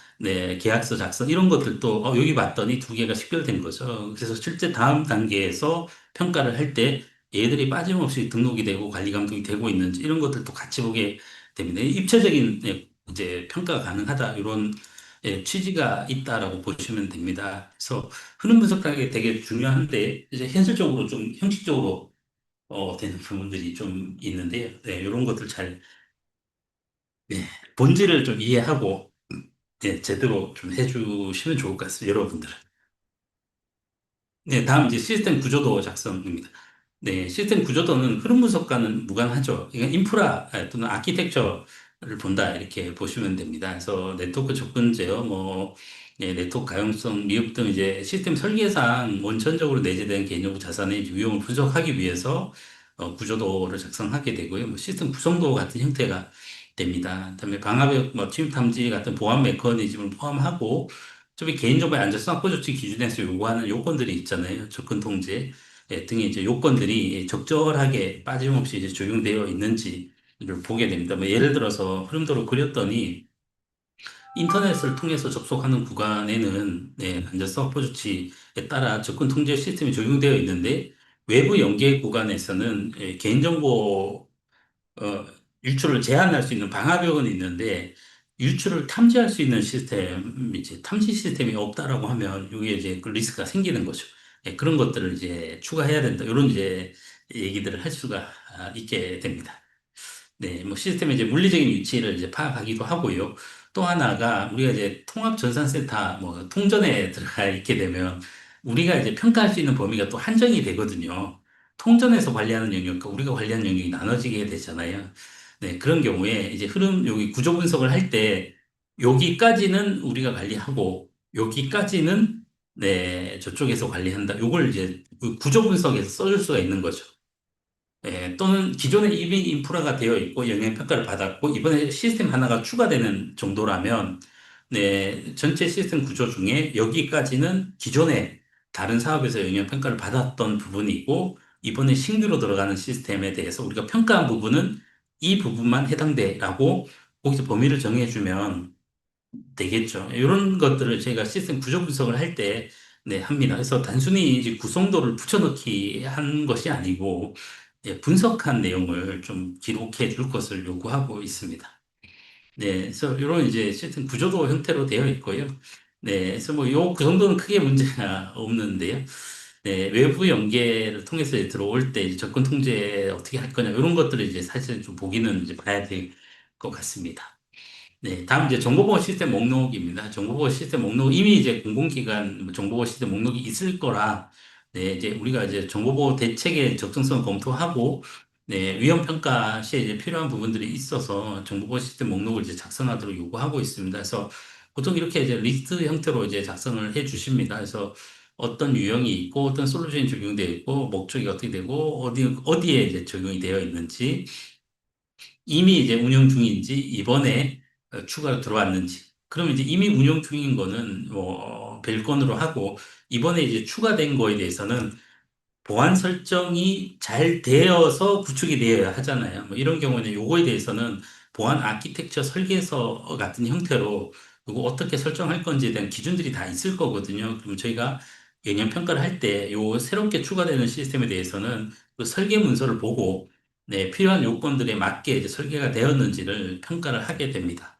계약서 작성 이런 것들도 여기 봤더니 두 개가 식별된 거죠. 그래서 실제 다음 단계에서 평가를 할 때 얘들이 빠짐없이 등록이 되고 관리 감독이 되고 있는지 이런 것들도 같이 보게 됩니다. 입체적인 이제 평가가 가능하다 이런 취지가 있다라고 보시면 됩니다. 그래서 흐름 분석하는 게 되게 중요한데 이제 현실적으로 좀 형식적으로 되는 부분들이 좀 있는데요. 네, 이런 것들 잘 네, 본질을 좀 이해하고 제대로 좀 해주시면 좋을 것 같습니다. 여러분들은. 네, 다음 이제 시스템 구조도 작성입니다. 네, 시스템 구조도는 흐름 분석과는 무관하죠. 이건 인프라 또는 아키텍처를 본다 이렇게 보시면 됩니다. 그래서 네트워크 접근 제어, 네트워크 가용성, 미흡 등 이제 시스템 설계상 원천적으로 내재된 개인정보 자산의 위험을 분석하기 위해서 구조도를 작성하게 되고요. 시스템 구성도 같은 형태가 됩니다. 그다음에 방화벽, 침입 탐지 같은 보안 메커니즘을 포함하고 저기 개인정보의 안전성 확보 조치 기준에서 요구하는 요건들이 있잖아요. 접근 통제 등의 이제 요건들이 적절하게 빠짐없이 이제 적용되어 있는지를 보게 됩니다. 예를 들어서 흐름도를 그렸더니 인터넷을 통해서 접속하는 구간에는 안전성 확보 조치에 따라 접근 통제 시스템이 적용되어 있는데 외부 연계 구간에서는 개인정보 어, 유출을 제한할 수 있는 방화벽은 있는데 유출을 탐지할 수 있는 시스템, 이제 탐지 시스템이 없다라고 하면 이게 이제 그 리스크가 생기는 거죠. 그런 것들을 이제 추가해야 된다. 이런 이제 얘기들을 할 수가 있게 됩니다. 네, 시스템의 이제 물리적인 위치를 이제 파악하기도 하고요. 또 하나가 우리가 이제 통합전산센터, 통전에 들어가 있게 되면 우리가 이제 평가할 수 있는 범위가 또 한정이 되거든요. 통전에서 관리하는 영역과 우리가 관리하는 영역이 나눠지게 되잖아요. 네, 그런 경우에 이제 여기 구조 분석을 할 때 여기까지는 우리가 관리하고 여기까지는 저쪽에서 관리한다. 요걸 이제 그 구조 분석에서 써줄 수가 있는 거죠. 또는 기존에 이미 인프라가 되어 있고 영향평가를 받았고 이번에 시스템 하나가 추가되는 정도라면 네, 전체 시스템 구조 중에 여기까지는 기존에 다른 사업에서 영향평가를 받았던 부분이고 이번에 신규로 들어가는 시스템에 대해서 우리가 평가한 부분은 이 부분만 해당돼라고 거기서 범위를 정해주면 되겠죠. 이런 것들을 저희가 시스템 구조 분석을 할 때, 네, 합니다. 그래서 단순히 이제 구성도를 붙여넣기 한 것이 아니고, 분석한 내용을 좀 기록해 줄 것을 요구하고 있습니다. 네, 그래서 이런 이제 시스템 구조도 형태로 되어 있고요. 네, 그래서 뭐 요 그 정도는 크게 문제가 없는데요. 네, 외부 연계를 통해서 이제 들어올 때 이제 접근 통제 어떻게 할 거냐 이런 것들을 이제 사실 좀 보기는 이제 봐야 될 것 같습니다. 네, 다음 이제 정보보호 시스템 목록입니다. 정보보호 시스템 목록 이미 이제 공공기관 뭐 정보보호 시스템 목록이 있을 거라 네, 이제 우리가 이제 정보보호 대책의 적정성 검토하고 네, 위험 평가 시에 이제 필요한 부분들이 있어서 정보보호 시스템 목록을 이제 작성하도록 요구하고 있습니다. 그래서 보통 이렇게 이제 리스트 형태로 이제 작성을 해 주십니다. 그래서 어떤 유형이 있고 어떤 솔루션이 적용되어 있고 목적이 어떻게 되고 어디에 이제 적용이 되어 있는지 이미 이제 운영 중인지 이번에 추가로 들어왔는지 그러면 이제 이미 운영 중인 거는 뭐 별건으로 하고 이번에 이제 추가된 거에 대해서는 보안 설정이 잘 되어서 구축이 되어야 하잖아요. 뭐 이런 경우에는 요거에 대해서는 보안 아키텍처 설계서 같은 형태로 이거 어떻게 설정할 건지에 대한 기준들이 다 있을 거거든요. 그럼 저희가 영향 평가를 할 때 요 새롭게 추가되는 시스템에 대해서는 그 설계 문서를 보고 네, 필요한 요건들에 맞게 이제 설계가 되었는지를 평가를 하게 됩니다.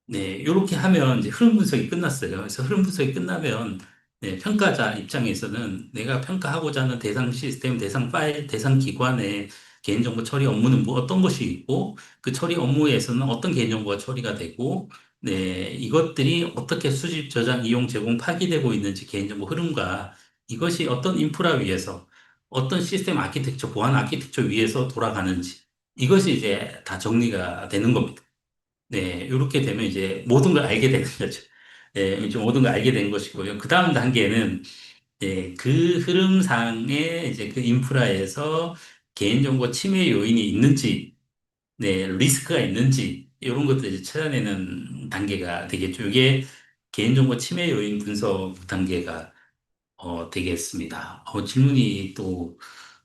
네, 이렇게 하면 이제 흐름 분석이 끝났어요. 그래서 흐름 분석이 끝나면 네, 평가자 입장에서는 내가 평가하고자 하는 대상 시스템, 대상 파일, 대상 기관의 개인정보 처리 업무는 뭐 어떤 것이 있고 그 처리 업무에서는 어떤 개인정보가 처리가 되고 네, 이것들이 어떻게 수집, 저장, 이용, 제공, 파기되고 있는지 개인정보 흐름과 이것이 어떤 인프라 위에서 어떤 시스템 아키텍처, 보안 아키텍처 위에서 돌아가는지 이것이 이제 다 정리가 되는 겁니다. 네, 이렇게 되면 이제 모든 걸 알게 되는 거죠. 네, 이제 모든 걸 알게 된 것이고요. 그 다음 단계는 그 흐름상에 이제 그 인프라에서 개인정보 침해 요인이 있는지, 네, 리스크가 있는지 이런 것들 이제 찾아내는 단계가 되겠죠. 이게 개인정보 침해 요인 분석 단계가 되겠습니다. 질문이 또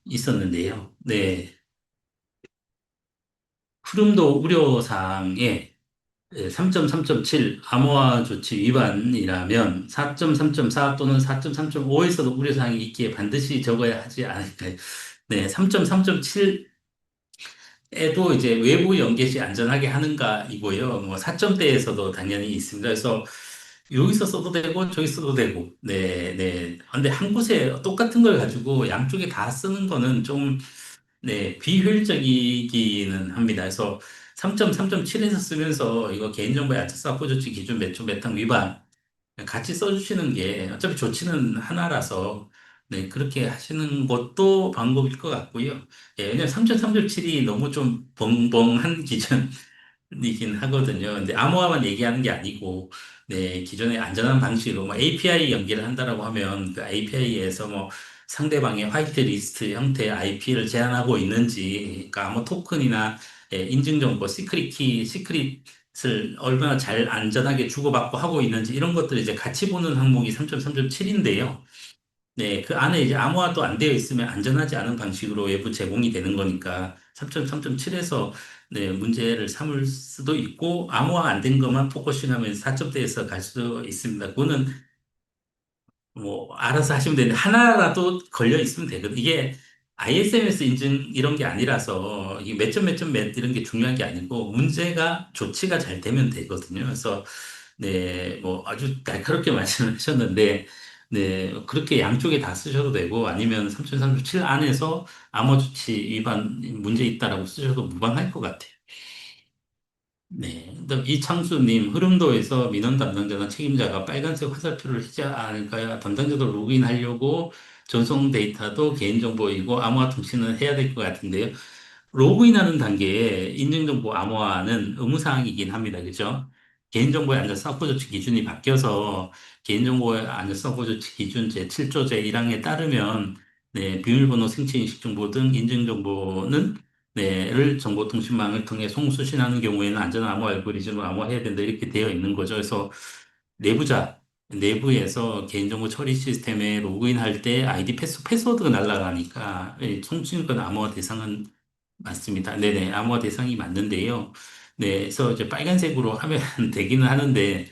있었는데요. 네, 흐름도 우려사항에 3.3.7 암호화 조치 위반이라면 4.3.4 또는 4.3.5에서도 우려사항이 있기에 반드시 적어야 하지 않을까요? 네, 3.3.7에도 이제 외부 연계 시 안전하게 하는가 이고요. 뭐 4점대에서도 당연히 있습니다. 그래서 여기서 써도 되고 저기 써도 되고 네, 네. 근데 한 곳에 똑같은 걸 가지고 양쪽에 다 쓰는 거는 좀 네, 비효율적이기는 합니다. 그래서 3.3.7에서 쓰면서 이거 개인정보 야채 확보 조치 기준 몇 조 몇 항 위반 같이 써주시는 게 어차피 조치는 하나라서 네, 그렇게 하시는 것도 방법일 것 같고요. 왜냐면 3.3.7이 너무 좀 벙벙한 기준 이긴 하거든요. 근데 암호화만 얘기하는 게 아니고, 네, 기존의 안전한 방식으로 뭐 API 연계를 한다라고 하면 그 API에서 뭐 상대방의 화이트 리스트 형태의 IP를 제한하고 있는지, 그러니까 암호 토큰이나 인증 정보, 시크릿 키, 시크릿을 얼마나 잘 안전하게 주고받고 하고 있는지 이런 것들을 이제 같이 보는 항목이 3.3.7인데요. 네, 그 안에 이제 암호화도 안 되어 있으면 안전하지 않은 방식으로 외부 제공이 되는 거니까 3.3.7에서 네, 문제를 삼을 수도 있고 암호화 안 된 것만 포커싱하면 4점대에서 갈 수도 있습니다. 그거는 뭐 알아서 하시면 되는데 하나라도 걸려 있으면 되거든요. 이게 ISMS 인증 이런 게 아니라서 이게 몇 점 몇 점 몇 이런 게 중요한 게 아니고 문제가 조치가 잘 되면 되거든요. 그래서 네, 뭐 아주 날카롭게 말씀하셨는데 네, 그렇게 양쪽에 다 쓰셔도 되고 아니면 3037 안에서 암호 조치 위반 문제 있다라고 쓰셔도 무방할 것 같아요. 네. 그다음 이창수님, 흐름도에서 민원 담당자나 책임자가 빨간색 화살표를 하지 않을까요? 담당자도 로그인하려고 전송 데이터도 개인정보이고 암호화 통신은 해야 될 것 같은데요. 로그인하는 단계에 인증정보 암호화는 의무사항이긴 합니다. 그죠? 개인정보의 안전성 확보 조치 기준이 바뀌어서 개인정보의 안전성 확보 조치 기준 제7조 제1항에 따르면 네, 비밀번호, 생체 인식 정보 등 인증 정보는 를 정보통신망을 통해 송수신하는 경우에는 안전한 암호 알고리즘을 암호화해야 된다 이렇게 되어 있는 거죠. 그래서 내부에서 개인정보 처리 시스템에 로그인할 때 아이디 패스워드가 날아가니까 송신권 암호화 대상은 맞습니다. 네네, 암호화 대상이 맞는데요. 네, 그래서 이제 빨간색으로 하면 되기는 하는데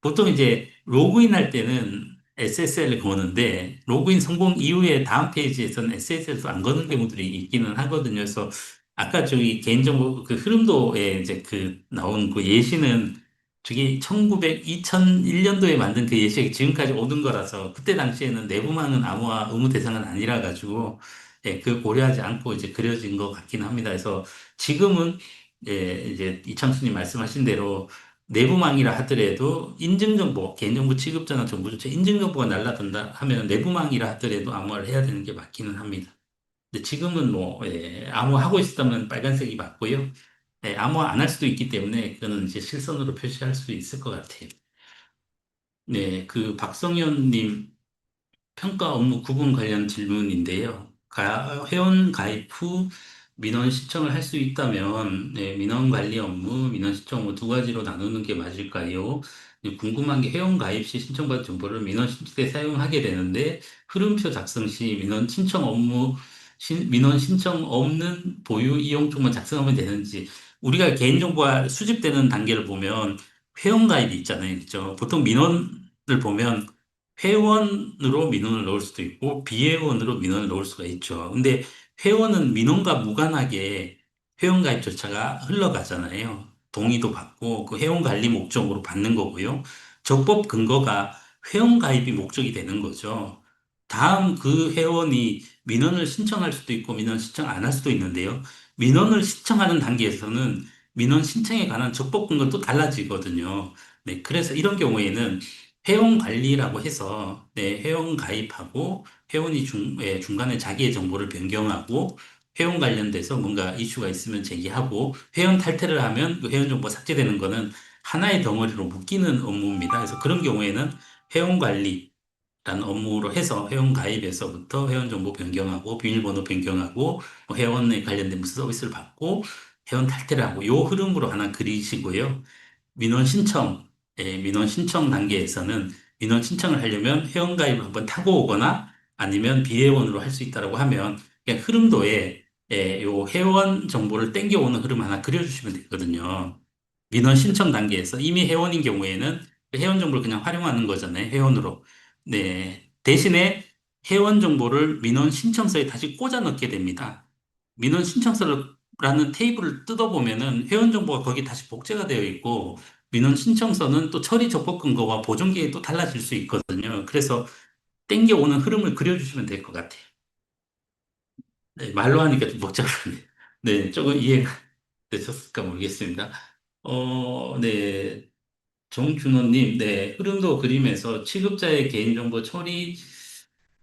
보통 이제 로그인할 때는 SSL을 거는데 로그인 성공 이후에 다음 페이지에서는 SSL도 안 거는 경우들이 있기는 하거든요. 그래서 아까 저기 개인정보 그 흐름도에 이제 그 나온 그 예시는 저기 2001년도에 만든 그 예시가 지금까지 오는 거라서 그때 당시에는 내부망은 암호화 의무 대상은 아니라 가지고 예, 그 고려하지 않고 이제 그려진 것 같긴 합니다. 그래서 지금은 예, 이제 이창수님 말씀하신 대로 내부망이라 하더라도 인증정보, 개인정보 취급자나 정보조차 인증정보가 날라든다 하면 내부망이라 하더라도 암호화를 해야 되는 게 맞기는 합니다. 근데 지금은 뭐 예, 암호화하고 있었다면 빨간색이 맞고요. 예, 암호화 안 할 수도 있기 때문에 그거는 이제 실선으로 표시할 수 있을 것 같아요. 네, 그 박성현님 평가 업무 구분 관련 질문인데요. 회원 가입 후 민원 신청을 할 수 있다면 네, 민원 관리 업무, 민원 신청 업무 두 가지로 나누는 게 맞을까요? 궁금한 게 회원 가입 시 신청받은 정보를 민원 신청 때 사용하게 되는데 흐름표 작성 시 민원 신청 업무, 민원 신청 없는 보유 이용 쪽만 작성하면 되는지 우리가 개인정보가 수집되는 단계를 보면 회원 가입이 있잖아요. 그죠? 보통 민원을 보면 회원으로 민원을 넣을 수도 있고 비회원으로 민원을 넣을 수가 있죠. 근데 회원은 민원과 무관하게 회원 가입 절차가 흘러가잖아요. 동의도 받고 그 회원 관리 목적으로 받는 거고요. 적법 근거가 회원 가입이 목적이 되는 거죠. 다음 그 회원이 민원을 신청할 수도 있고 민원 신청 안 할 수도 있는데요. 민원을 신청하는 단계에서는 민원 신청에 관한 적법 근거는 또 달라지거든요. 네, 그래서 이런 경우에는 회원 관리라고 해서 네, 회원 가입하고 회원이 중간에 자기의 정보를 변경하고 회원 관련돼서 뭔가 이슈가 있으면 제기하고 회원 탈퇴를 하면 그 회원 정보 삭제되는 거는 하나의 덩어리로 묶이는 업무입니다. 그래서 그런 경우에는 회원 관리라는 업무로 해서 회원 가입에서부터 회원 정보 변경하고 비밀번호 변경하고 뭐 회원에 관련된 무슨 서비스를 받고 회원 탈퇴를 하고 요 흐름으로 하나 그리시고요. 민원 신청, 민원 신청 단계에서는 민원 신청을 하려면 회원가입을 한번 타고 오거나 아니면 비회원으로 할 수 있다라고 하면 그냥 흐름도에 요 회원 정보를 땡겨오는 흐름 하나 그려주시면 되거든요. 민원 신청 단계에서 이미 회원인 경우에는 그 회원 정보를 그냥 활용하는 거잖아요. 회원으로. 네. 대신에 회원 정보를 민원 신청서에 다시 꽂아 넣게 됩니다. 민원 신청서라는 테이블을 뜯어보면은 회원 정보가 거기 다시 복제가 되어 있고 민원 신청서는 또 처리 적법 근거와 보존 기간이 또 달라질 수 있거든요. 그래서 땡겨오는 흐름을 그려주시면 될 것 같아요. 네, 말로 하니까 좀 복잡하네요. 네, 조금 이해가 되셨을까 모르겠습니다. 네. 정준호님, 네, 흐름도 그림에서 취급자의 개인정보 처리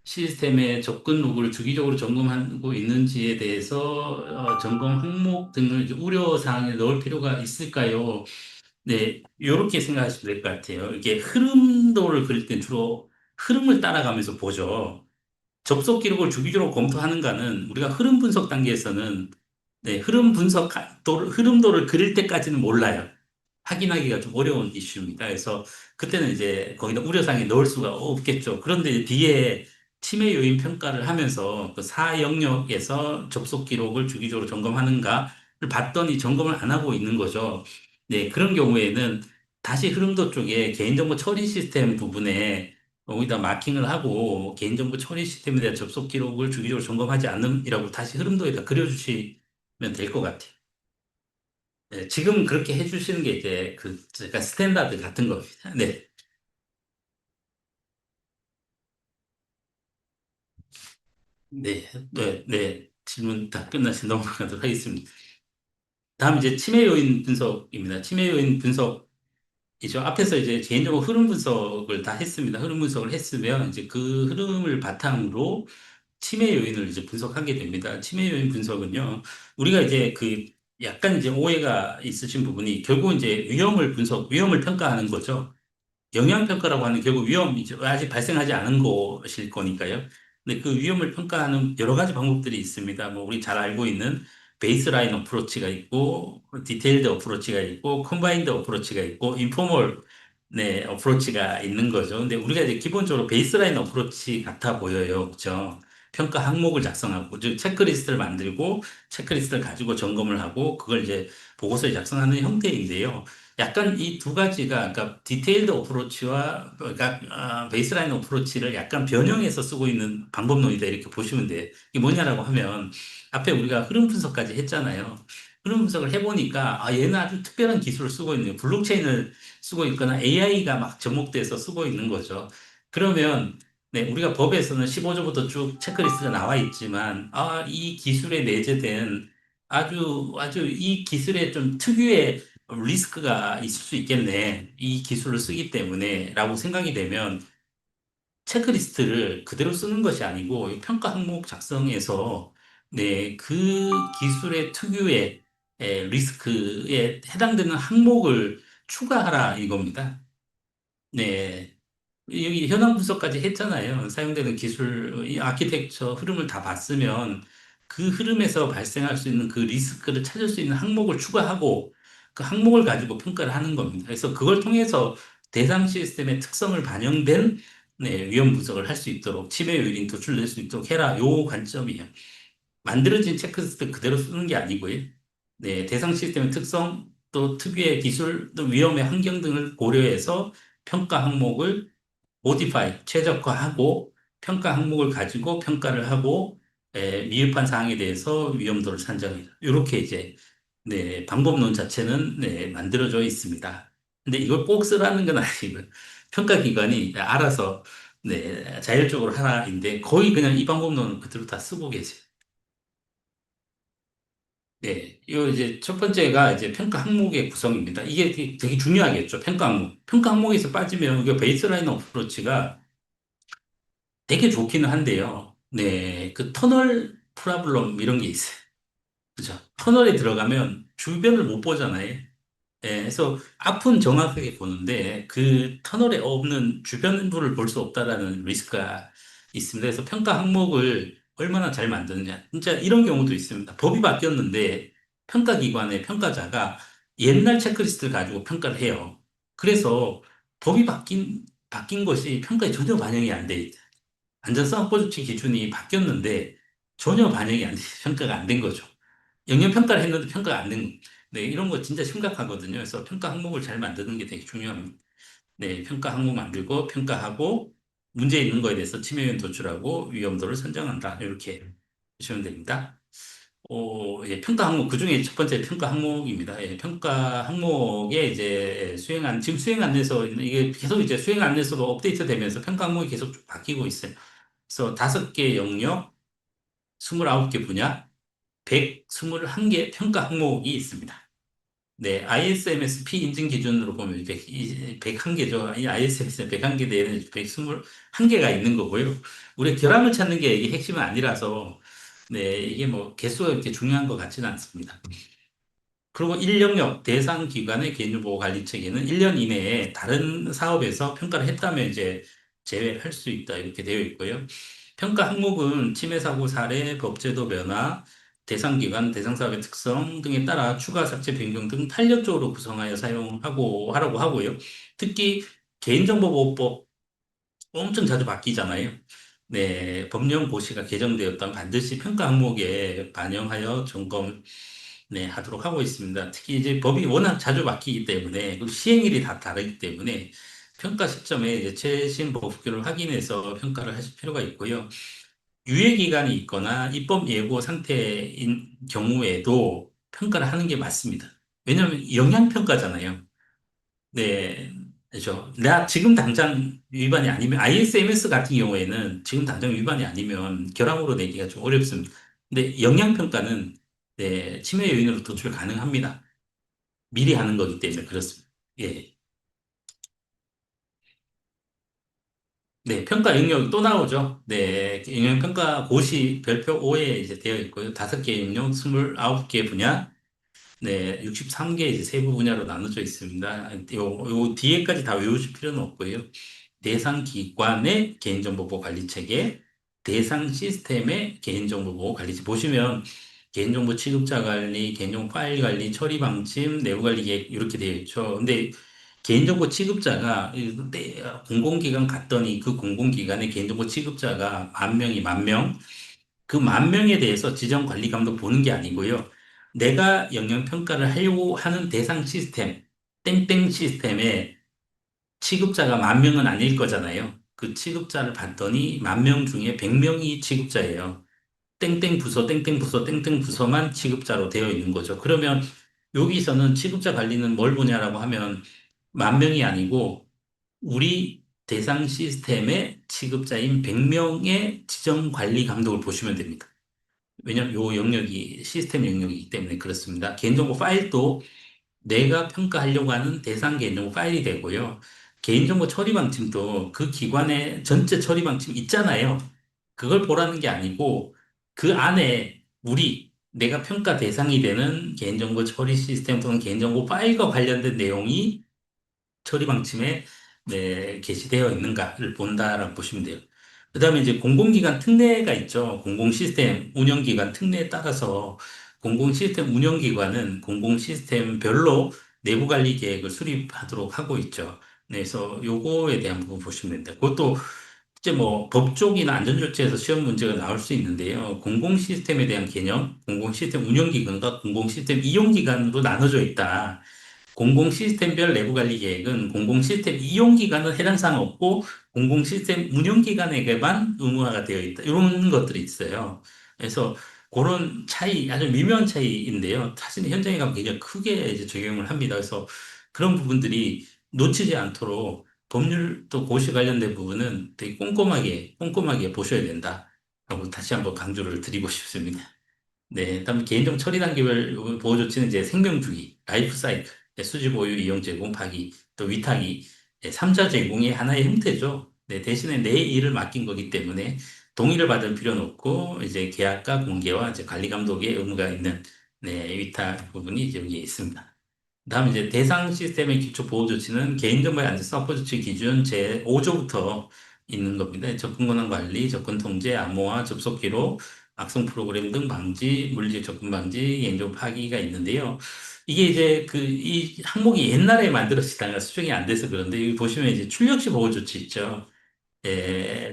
시스템의 접근 로그를 주기적으로 점검하고 있는지에 대해서 점검 항목 등을 이제 우려 사항에 넣을 필요가 있을까요? 네, 이렇게 생각하시면 될 것 같아요. 이게 흐름도를 그릴 땐 주로 흐름을 따라가면서 보죠. 접속 기록을 주기적으로 검토하는가는 우리가 흐름 분석 단계에서는 네, 흐름도를 그릴 때까지는 몰라요. 확인하기가 좀 어려운 이슈입니다. 그래서 그때는 이제 거기다 우려사항에 넣을 수가 없겠죠. 그런데 뒤에 침해 요인 평가를 하면서 그 사영역에서 접속 기록을 주기적으로 점검하는가를 봤더니 점검을 안 하고 있는 거죠. 네, 그런 경우에는 다시 흐름도 쪽에 개인정보 처리 시스템 부분에 거기다 마킹을 하고 개인정보 처리 시스템에 대한 접속 기록을 주기적으로 점검하지 않음이라고 다시 흐름도에다 그려주시면 될 것 같아요. 네, 지금 그렇게 해주시는 게 이제 그 약간 스탠다드 같은 겁니다. 네, 네, 네, 네. 질문 다 끝나시 넘어가도록 하겠습니다. 다음 이제 침해 요인 분석입니다. 침해 요인 분석이죠. 앞에서 이제 개인적으로 흐름 분석을 다 했습니다. 흐름 분석을 했으면 이제 그 흐름을 바탕으로 치매 요인을 이제 분석하게 됩니다. 치매 요인 분석은요, 우리가 이제 그 약간 이제 오해가 있으신 부분이 결국 이제 위험을 평가하는 거죠. 영향평가라고 하는 결국 위험이죠. 아직 발생하지 않은 것일 거니까요. 근데 그 위험을 평가하는 여러 가지 방법들이 있습니다. 뭐 우리 잘 알고 있는 베이스라인 어프로치가 있고, 디테일드 어프로치가 있고, 컴바인드 어프로치가 있고, 인포멀 네, 어프로치가 있는 거죠. 근데 우리가 이제 기본적으로 베이스라인 어프로치 같아 보여요. 그죠? 평가 항목을 작성하고, 즉, 체크리스트를 만들고, 체크리스트를 가지고 점검을 하고, 그걸 이제 보고서에 작성하는 형태인데요. 약간 이 두 가지가, 그러니까 디테일드 어프로치와, 그러니까 베이스라인 어프로치를 약간 변형해서 쓰고 있는 방법론이다. 이렇게 보시면 돼요. 이게 뭐냐라고 하면, 앞에 우리가 흐름 분석까지 했잖아요. 흐름 분석을 해보니까, 얘는 아주 특별한 기술을 쓰고 있네요. 블록체인을 쓰고 있거나 AI가 막 접목돼서 쓰고 있는 거죠. 그러면 네, 우리가 법에서는 15조부터 쭉 체크리스트가 나와 있지만 이 기술에 내재된 아주 이 기술에 좀 특유의 리스크가 있을 수 있겠네. 이 기술을 쓰기 때문에라고 생각이 되면 체크리스트를 그대로 쓰는 것이 아니고 이 평가 항목 작성에서 네, 그 기술의 특유의 리스크에 해당되는 항목을 추가하라 이겁니다. 네. 여기 현황 분석까지 했잖아요. 사용되는 기술, 이 아키텍처 흐름을 다 봤으면 그 흐름에서 발생할 수 있는 그 리스크를 찾을 수 있는 항목을 추가하고 그 항목을 가지고 평가를 하는 겁니다. 그래서 그걸 통해서 대상 시스템의 특성을 반영된 네, 위험 분석을 할 수 있도록 침해 요인 도출될 수 있도록 해라. 요 관점이에요. 만들어진 체크리스트 그대로 쓰는 게 아니고요. 네, 대상 시스템의 특성, 또 특유의 기술, 또 위험의 환경 등을 고려해서 평가 항목을 모디파이, 최적화하고 평가 항목을 가지고 평가를 하고 미흡한 사항에 대해서 위험도를 산정해요. 이렇게 이제 네, 방법론 자체는 네, 만들어져 있습니다. 근데 이걸 꼭 쓰라는 건 아니고요. 평가기관이 알아서 네, 자율적으로 하나인데 거의 그냥 이 방법론을 그대로 다 쓰고 계세요. 네, 이 이제 첫 번째가 이제 평가 항목의 구성입니다. 이게 되게 중요하겠죠. 평가 항목. 평가 항목에서 빠지면 이게 베이스라인 어프로치가 되게 좋기는 한데요. 네, 그 터널 프라블럼 이런 게 있어요. 그죠? 터널에 들어가면 주변을 못 보잖아요. 예, 그래서 앞은 정확하게 보는데 그 터널에 없는 주변부를 볼 수 없다라는 리스크가 있습니다. 그래서 평가 항목을 얼마나 잘 만드느냐. 진짜 이런 경우도 있습니다. 법이 바뀌었는데 평가기관의 평가자가 옛날 체크리스트를 가지고 평가를 해요. 그래서 법이 바뀐 것이 평가에 전혀 반영이 안 돼 있다. 안전성 보조치 기준이 바뀌었는데 전혀 반영이 안 돼, 평가가 안 된 거죠. 영역 평가를 했는데 평가가 안 된, 네, 이런 거 진짜 심각하거든요. 그래서 평가 항목을 잘 만드는 게 되게 중요합니다. 네, 평가 항목 만들고 평가하고 문제 있는 거에 대해서 침해 요인 도출하고 위험도를 선정한다. 이렇게 보시면 됩니다. 예, 평가 항목, 그 중에 첫 번째 평가 항목입니다. 예, 평가 항목에 이제 지금 수행 안내서, 이게 계속 이제 수행 안내서가 업데이트 되면서 평가 항목이 계속 좀 바뀌고 있어요. 그래서 5개 영역, 29개 분야, 121개 평가 항목이 있습니다. 네, ISMS-P 인증 기준으로 보면 101개죠. 이 ISMS 101개 내에는 121개가 있는 거고요. 우리 결함을 찾는 게 이게 핵심은 아니라서, 네, 이게 뭐 개수가 이렇게 중요한 것 같지는 않습니다. 그리고 1영역 대상 기관의 개인정보 관리 체계는 1년 이내에 다른 사업에서 평가를 했다면 이제 제외할 수 있다 이렇게 되어 있고요. 평가 항목은 침해 사고 사례, 법제도 변화, 대상 기관, 대상 사업의 특성 등에 따라 추가 삭제 변경 등 탄력적으로 구성하여 사용하고 하라고 하고요. 특히 개인정보보호법 엄청 자주 바뀌잖아요. 네, 법령 고시가 개정되었다면 반드시 평가 항목에 반영하여 점검 네, 하도록 하고 있습니다. 특히 이제 법이 워낙 자주 바뀌기 때문에, 그리고 시행일이 다 다르기 때문에, 평가 시점에 이제 최신 법규를 확인해서 평가를 하실 필요가 있고요. 유예 기간이 있거나 입법 예고 상태인 경우에도 평가를 하는 게 맞습니다. 왜냐하면 영향평가잖아요. 네, 그렇죠. 나 지금 당장 위반이 아니면 ISMS 같은 경우에는 지금 당장 위반이 아니면 결함으로 내기가 좀 어렵습니다. 근데 영향평가는 네, 침해 요인으로 도출 가능합니다. 미리 하는 거기 때문에 그렇습니다. 예. 네, 평가 영역 또 나오죠. 네, 영역평가 고시 별표 5에 이제 되어 있고요. 5개 영역, 29개 분야, 네, 63개 이제 세부 분야로 나눠져 있습니다. 요 뒤에까지 다 외우실 필요는 없고요. 대상 기관의 개인정보 보호 관리 체계, 대상 시스템의 개인정보 보호 관리지. 보시면 개인정보 취급자 관리, 개인정보 파일 관리, 처리 방침, 내부 관리 계획 이렇게 되어 있죠. 근데 개인정보 취급자가 공공기관 갔더니 그 공공기관의 개인정보 취급자가 만 명, 그 만 명에 대해서 지정 관리 감독 보는 게 아니고요. 내가 영역 평가를 하려고 하는 대상 시스템, 땡땡 시스템에 취급자가 만 명은 아닐 거잖아요. 그 취급자를 봤더니 만 명 중에 100명이 취급자예요. 땡땡 부서, 땡땡 부서, 땡땡 부서만 취급자로 되어 있는 거죠. 그러면 여기서는 취급자 관리는 뭘 보냐라고 하면 만 명이 아니고 우리 대상 시스템의 취급자인 100명의 지정 관리 감독을 보시면 됩니다. 왜냐하면 요 영역이 시스템 영역이기 때문에 그렇습니다. 개인정보 파일도 내가 평가하려고 하는 대상 개인정보 파일이 되고요. 개인정보 처리 방침도 그 기관의 전체 처리 방침 있잖아요. 그걸 보라는 게 아니고 그 안에 내가 평가 대상이 되는 개인정보 처리 시스템 또는 개인정보 파일과 관련된 내용이 처리 방침에 게시되어 있는가를 본다라고 보시면 돼요. 그다음에 이제 공공기관 특례가 있죠. 공공 시스템 운영기관 특례에 따라서 공공 시스템 운영기관은 공공 시스템별로 내부 관리 계획을 수립하도록 하고 있죠. 네, 그래서 요거에 대한 부분 보시면 됩니다. 그것도 이제 뭐 법조기나 안전조치에서 시험 문제가 나올 수 있는데요. 공공 시스템에 대한 개념, 공공 시스템 운영기관과 공공 시스템 이용기관으로 나눠져 있다. 공공 시스템별 내부 관리 계획은 공공 시스템 이용 기관은 해당 사항 없고 공공 시스템 운영 기관에게만 의무화가 되어 있다. 이런 것들이 있어요. 그래서 그런 차이, 아주 미묘한 차이인데요. 사실 현장에 가면 굉장히 크게 이제 적용을 합니다. 그래서 그런 부분들이 놓치지 않도록 법률 또 고시 관련된 부분은 되게 꼼꼼하게 보셔야 된다라고 다시 한번 강조를 드리고 싶습니다. 네, 다음 개인정 처리 단계별 보호 조치는 이제 생명주기, 라이프 사이클, 수지 보유, 이용 제공, 파기, 또 위탁이, 삼자 제공의 하나의 형태죠. 네, 대신에 내 일을 맡긴 거기 때문에 동의를 받을 필요는 없고 이제 계약과 공개와 이제 관리 감독의 의무가 있는 위탁 부분이 이제 여기에 있습니다. 다음 이제 대상 시스템의 기초 보호 조치는 개인정보의 안전 서포 조치 기준 제5조부터 있는 겁니다. 접근 권한 관리, 접근 통제, 암호화, 접속 기록, 악성 프로그램 등 방지, 물리적 접근 방지, 개인정보 파기가 있는데요. 이게 이제 이 항목이 옛날에 만들어지다가 수정이 안 돼서 그런데 여기 보시면 이제 출력 시 보호 조치 있죠.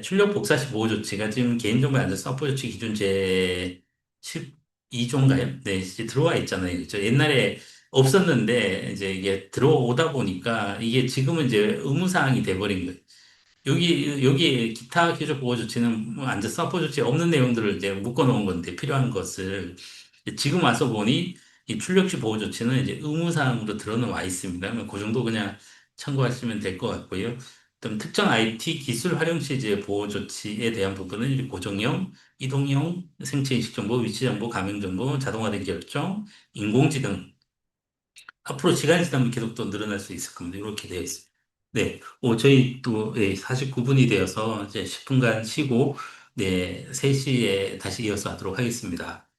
출력 복사 시 보호 조치가 지금 개인정보 안전 서포 조치 기준 제 12조인가요? 네, 이제 들어와 있잖아요. 그죠? 옛날에 없었는데 이제 이게 들어오다 보니까 이게 지금은 이제 의무사항이 돼버린 거예요. 여기 기타 기술 보호 조치는 뭐 안전 서포 조치 없는 내용들을 이제 묶어 놓은 건데 필요한 것을 지금 와서 보니 이 출력시 보호 조치는 이제 의무사항으로 들어는 와 있습니다. 그 정도 그냥 참고하시면 될 것 같고요. 그다음 특정 IT 기술 활용 시 이제 보호 조치에 대한 부분은 이제 고정형, 이동형, 생체 인식 정보, 위치 정보, 감염 정보, 자동화된 결정, 인공지능 앞으로 시간이 지나면 계속 또 늘어날 수 있을 겁니다. 이렇게 되어 있습니다. 네, 저희 또 49분이 되어서 이제 10분간 쉬고, 네, 3시에 다시 이어서 하도록 하겠습니다.